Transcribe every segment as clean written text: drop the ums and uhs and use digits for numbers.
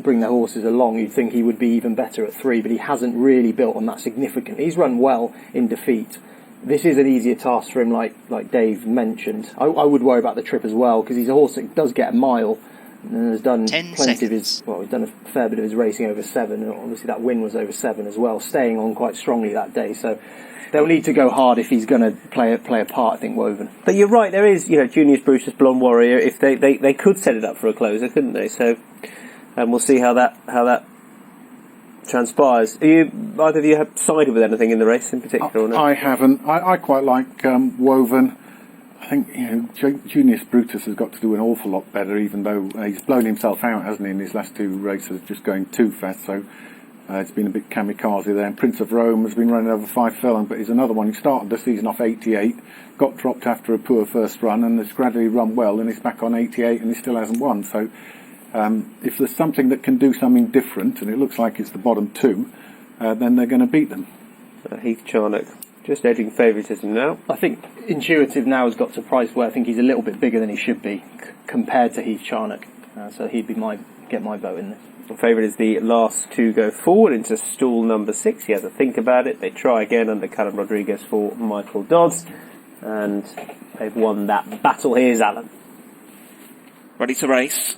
bring their horses along, you'd think he would be even better at 3, but he hasn't really built on that significantly. He's run well in defeat. This is an easier task for him, like Dave mentioned. I would worry about the trip as well, because he's a horse that does get a mile and has done plenty of his, well, he's done a fair bit of his racing over 7, and obviously that win was over 7 as well, staying on quite strongly that day. So they'll need to go hard if he's going to play a part, I think, Woven. But you're right, there is, Junius Brutus, Blonde Warrior. If they could set it up for a closer, couldn't they? So, we'll see how that transpires. Are either of you have sided with anything in the race in particular? Or not? I haven't. I quite like Woven. I think Junius Brutus has got to do an awful lot better, even though he's blown himself out, hasn't he, in his last 2 races, just going too fast. So it's been a bit kamikaze there. And Prince of Rome has been running over 5 furlong, but he's another one who started the season off 88, got dropped after a poor first run, and has gradually run well, and he's back on 88, and he still hasn't won. So if there's something that can do something different, and it looks like it's the bottom 2, then they're going to beat them. Heath Charnock just edging favouritism now. I think Intuitive now has got to a price where I think he's a little bit bigger than he should be compared to Heath Charnock. So he'd be get my vote in this. The favourite is the last to go forward into stall number 6. He has a think about it. They try again under Callum Rodriguez for Michael Dodds, and they've won that battle. Here's Alan. Ready to race.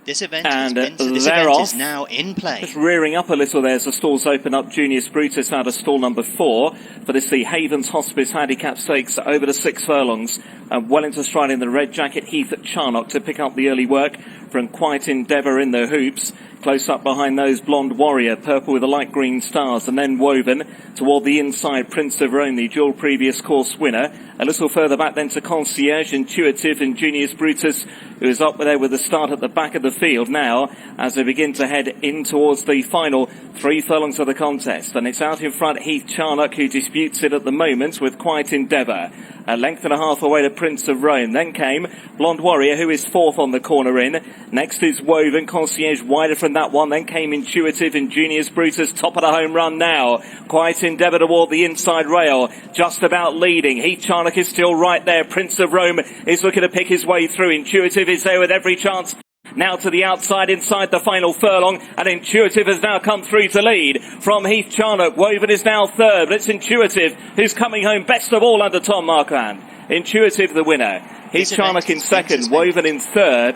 This event, is now in play. Just rearing up a little there as the stalls open up. Junius Brutus out of stall number 4 for this, the Havens Hospice Handicap Stakes over the 6 furlongs. Well into stride in the red jacket, Heath Charnock to pick up the early work from Quiet Endeavour in the hoops. Close up behind those, Blonde Warrior, purple with the light green stars, and then Woven toward the inside, Prince of Rome, the dual previous course winner. A little further back then to Concierge, Intuitive, and Junius Brutus, who is up there with the start at the back of the field now as they begin to head in towards the final 3 furlongs of the contest. And it's out in front, Heath Charnock, who disputes it at the moment with Quiet Endeavour. A length and a half away to Prince of Rome. Then came Blonde Warrior, who is 4th on the corner in. Next is Woven, Concierge wider from that one. Then came Intuitive and Junius Brutus, top of the home run now. Quiet Endeavour toward the inside rail, just about leading. Heath Charnock is still right there. Prince of Rome is looking to pick his way through. Intuitive is there with every chance. Now to the outside, inside the final furlong, and Intuitive has now come through to lead from Heath Charnock. Woven is now 3rd, but it's Intuitive who's coming home best of all under Tom Marquand. Intuitive the winner. Heath Charnock in 2nd, Woven in 3rd.